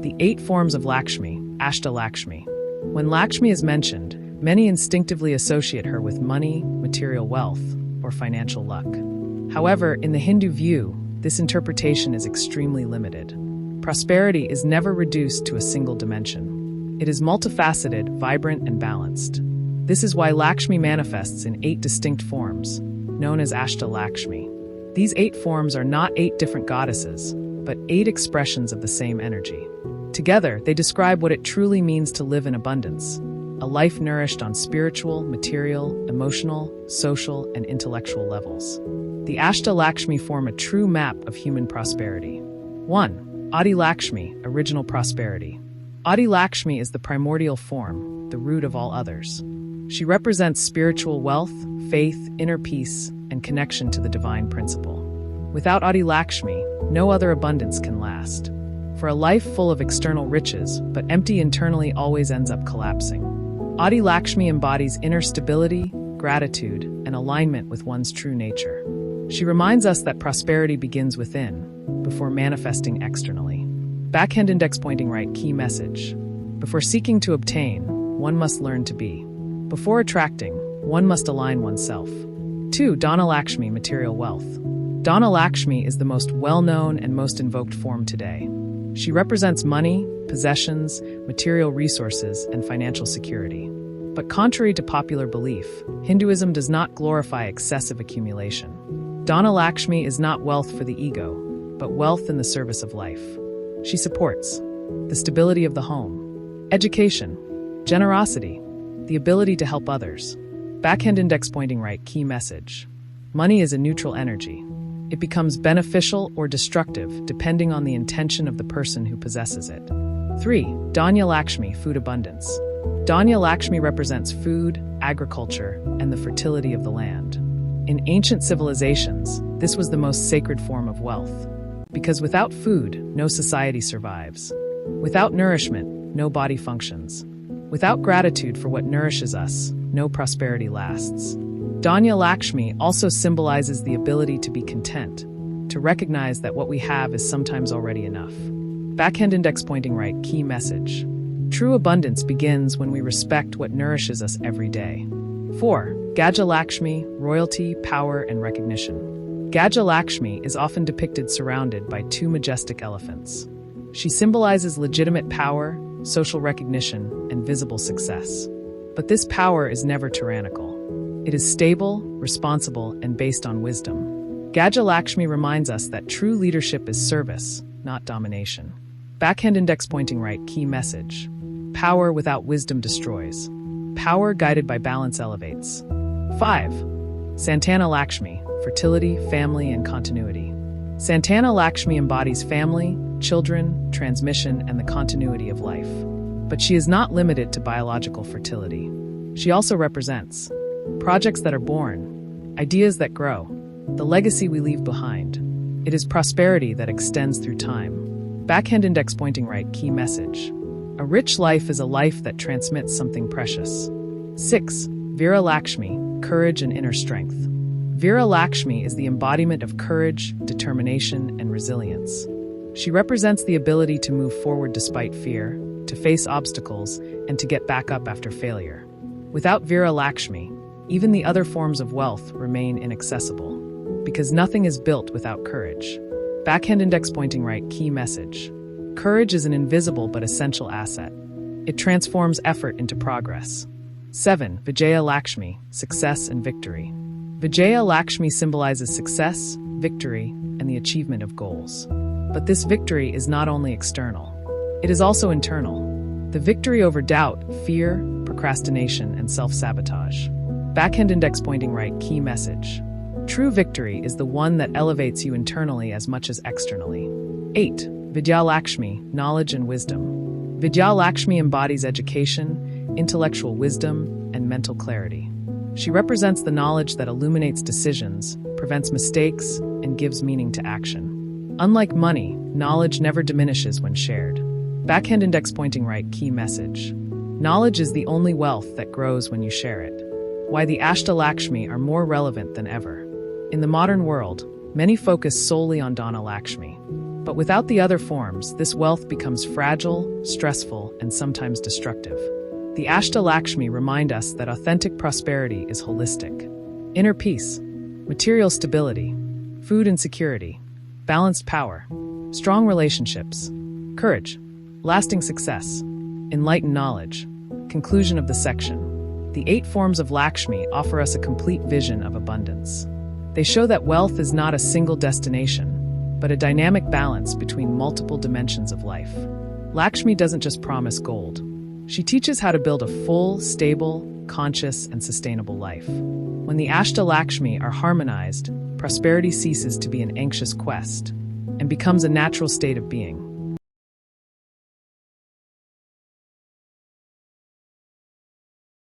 The 8 forms of Lakshmi, Ashta Lakshmi. When Lakshmi is mentioned, many instinctively associate her with money, material wealth, or financial luck. However, in the Hindu view, this interpretation is extremely limited. Prosperity is never reduced to a single dimension. It is multifaceted, vibrant, and balanced. This is why Lakshmi manifests in 8 distinct forms, known as Ashta Lakshmi. These 8 forms are not 8 different goddesses, but 8 expressions of the same energy. Together, they describe what it truly means to live in abundance, a life nourished on spiritual, material, emotional, social, and intellectual levels. The Ashta Lakshmi form a true map of human prosperity. 1. Adi Lakshmi, original prosperity. Adi Lakshmi is the primordial form, the root of all others. She represents spiritual wealth, faith, inner peace, and connection to the divine principle. Without Adi Lakshmi, no other abundance can last. For a life full of external riches, but empty internally, always ends up collapsing. Adi Lakshmi embodies inner stability, gratitude, and alignment with one's true nature. She reminds us that prosperity begins within, before manifesting externally. Backhand index pointing right, key message. Before seeking to obtain, one must learn to be. Before attracting, one must align oneself. 2. Dhana Lakshmi, material wealth. Dhana Lakshmi is the most well-known and most invoked form today. She represents money, possessions, material resources, and financial security. But contrary to popular belief, Hinduism does not glorify excessive accumulation. Dhana Lakshmi is not wealth for the ego, but wealth in the service of life. She supports the stability of the home, education, generosity, the ability to help others. Backhand index pointing right, key message. Money is a neutral energy. It becomes beneficial or destructive depending on the intention of the person who possesses it. 3. Dhanya Lakshmi, food abundance. Dhanya Lakshmi represents food, agriculture, and the fertility of the land. In ancient civilizations, this was the most sacred form of wealth. Because without food, no society survives. Without nourishment, no body functions. Without gratitude for what nourishes us, no prosperity lasts. Dhanya Lakshmi also symbolizes the ability to be content, to recognize that what we have is sometimes already enough. Backhand index pointing right, key message. True abundance begins when we respect what nourishes us every day. 4. Gaja Lakshmi, royalty, power, and recognition. Gaja Lakshmi is often depicted surrounded by 2 majestic elephants. She symbolizes legitimate power, social recognition, and visible success. But this power is never tyrannical. It is stable, responsible, and based on wisdom. Gaja Lakshmi reminds us that true leadership is service, not domination. Backhand index pointing right, key message. Power without wisdom destroys. Power guided by balance elevates. 5. Santana Lakshmi, fertility, family, and continuity. Santana Lakshmi embodies family, children, transmission, and the continuity of life. But she is not limited to biological fertility. She also represents projects that are born, ideas that grow, the legacy we leave behind. It is prosperity that extends through time. Backhand index pointing right, key message. A rich life is a life that transmits something precious. 6. Veera Lakshmi, courage and inner strength. Veera Lakshmi is the embodiment of courage, determination, and resilience. She represents the ability to move forward despite fear, to face obstacles, and to get back up after failure. Without Veera Lakshmi, even the other forms of wealth remain inaccessible, because nothing is built without courage. Backhand index pointing right, key message. Courage is an invisible but essential asset. It transforms effort into progress. 7. Vijaya Lakshmi, success and victory. Vijaya Lakshmi symbolizes success, victory, and the achievement of goals. But this victory is not only external. It is also internal. The victory over doubt, fear, procrastination, and self-sabotage. Backhand index pointing right, key message. True victory is the one that elevates you internally as much as externally. 8. Vidya Lakshmi, knowledge and wisdom. Vidya Lakshmi embodies education, intellectual wisdom, and mental clarity. She represents the knowledge that illuminates decisions, prevents mistakes, and gives meaning to action. Unlike money, knowledge never diminishes when shared. Backhand index pointing right, key message. Knowledge is the only wealth that grows when you share it. Why the Ashta Lakshmi are more relevant than ever. In the modern world, many focus solely on Dhana Lakshmi. But without the other forms, this wealth becomes fragile, stressful, and sometimes destructive. The Ashta Lakshmi remind us that authentic prosperity is holistic. Inner peace, material stability, food and security, balanced power, strong relationships, courage, lasting success, enlightened knowledge. Conclusion of the section. The 8 forms of Lakshmi offer us a complete vision of abundance. They show that wealth is not a single destination, but a dynamic balance between multiple dimensions of life. Lakshmi doesn't just promise gold. She teaches how to build a full, stable, conscious, and sustainable life. When the Ashta Lakshmi are harmonized, prosperity ceases to be an anxious quest and becomes a natural state of being.